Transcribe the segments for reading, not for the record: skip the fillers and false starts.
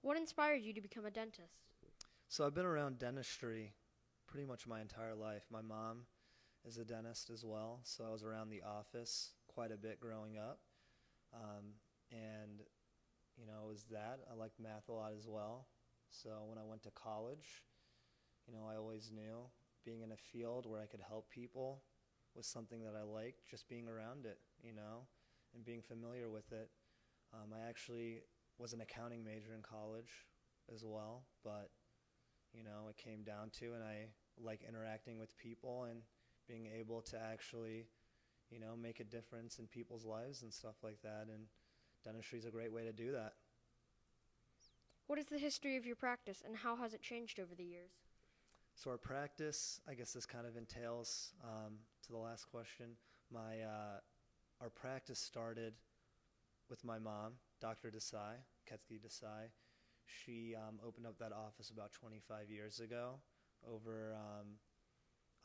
What inspired you to become a dentist? So I've been around dentistry pretty much my entire life. My mom is a dentist as well, so I was around the office quite a bit growing up. Um, and, it was that. I liked math a lot as well. So when I went to college, I always knew being in a field where I could help people was something that I liked, just being around it, and being familiar with it. I actually was an accounting major in college as well, but it came down to, and I like interacting with people and being able to actually, make a difference in people's lives and stuff like that. And dentistry is a great way to do that. What is the history of your practice and how has it changed over the years? So our practice, I guess this kind of entails to the last question. My Our practice started with my mom, Dr. Desai. She opened up that office about 25 years ago over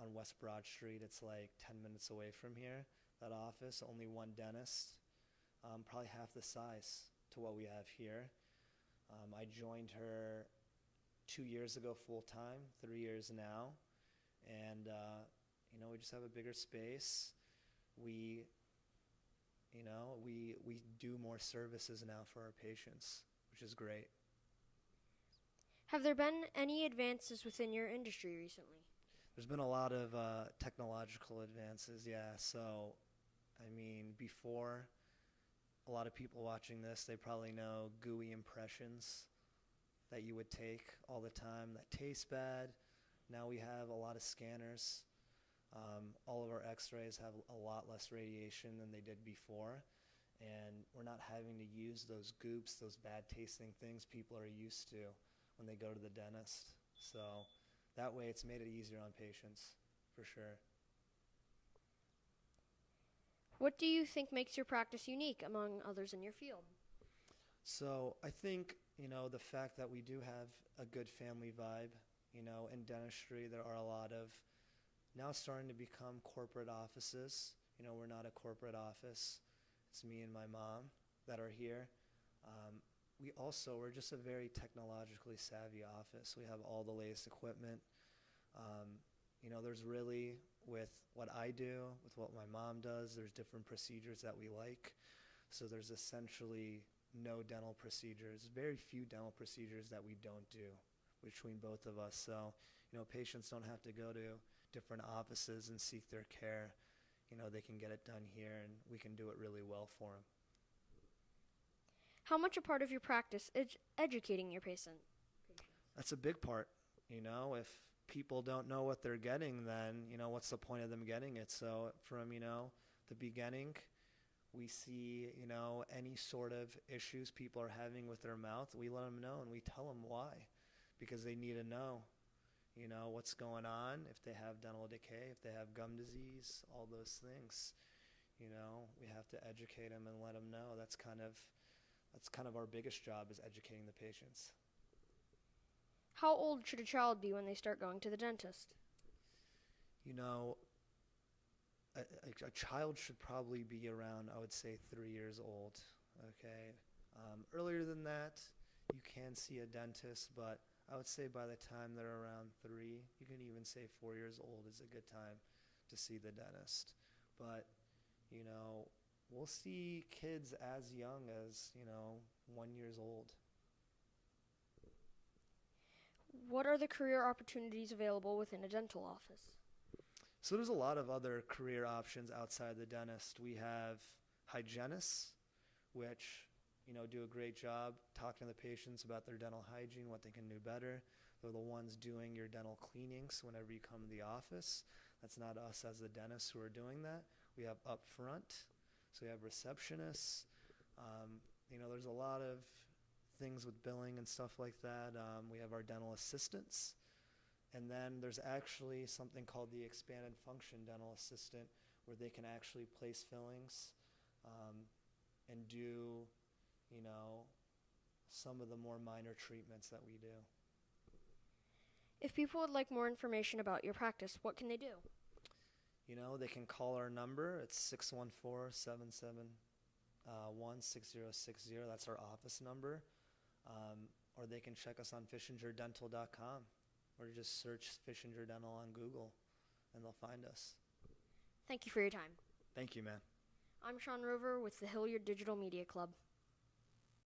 on West Broad Street. It's like 10 minutes away from here. That office, only one dentist, probably half the size to what we have here. I joined her 2 years ago full time, 3 years now, and we just have a bigger space. We we do more services now for our patients, which is great. Have there been any advances within your industry recently? There's been a lot of technological advances, yeah. So, I mean, before, a lot of people watching this, they probably know gooey impressions that you would take all the time that taste bad. Now we have a lot of scanners. All of our x-rays have a lot less radiation than they did before. And we're not having to use those goops, those bad tasting things people are used to when they go to the dentist. So that way it's made it easier on patients, for sure. What do you think makes your practice unique among others in your field? So I think, the fact that we do have a good family vibe, in dentistry there are a lot of now starting to become corporate offices. We're not a corporate office. It's me and my mom that are here. Um, we're just a very technologically savvy office. We have all the latest equipment. Um, there's really, with what I do, with what my mom does, there's different procedures that we like. So there's essentially no dental procedures, very few dental procedures that we don't do between both of us. So, patients don't have to go to different offices and seek their care. They can get it done here and we can do it really well for them. How much a part of your practice is educating your patients? That's a big part. If people don't know what they're getting, then, what's the point of them getting it? So from, the beginning, we see, any sort of issues people are having with their mouth, we let them know and we tell them why, because they need to know, what's going on, if they have dental decay, if they have gum disease, all those things. We have to educate them and let them know. That's kind of our biggest job, is educating the patients. How old should a child be when they start going to the dentist? You know, a child should probably be around, I would say, 3 years old. Okay. Earlier than that, you can see a dentist, but I would say by the time they're around 3, you can even say 4 years old is a good time to see the dentist. But, you know, we'll see kids as young as, 1 years old. What are the career opportunities available within a dental office? So there's a lot of other career options outside the dentist. We have hygienists, which do a great job talking to the patients about their dental hygiene, what they can do better. They're the ones doing your dental cleanings whenever you come to the office. That's not us as the dentists who are doing that. We have up front, so we have receptionists. Um, there's a lot of things with billing and stuff like that. We have our dental assistants. And then there's actually something called the expanded function dental assistant, where they can actually place fillings um, and do, you know, some of the more minor treatments that we do. If people would like more information about your practice, what can they do? They can call our number. It's 614-771-6060. That's our office number. or they can check us on FishingerDental.com, or just search Fishinger Dental on Google, and they'll find us. Thank you for your time. Thank you, man. I'm Sean Roever with the Hilliard Digital Media Club.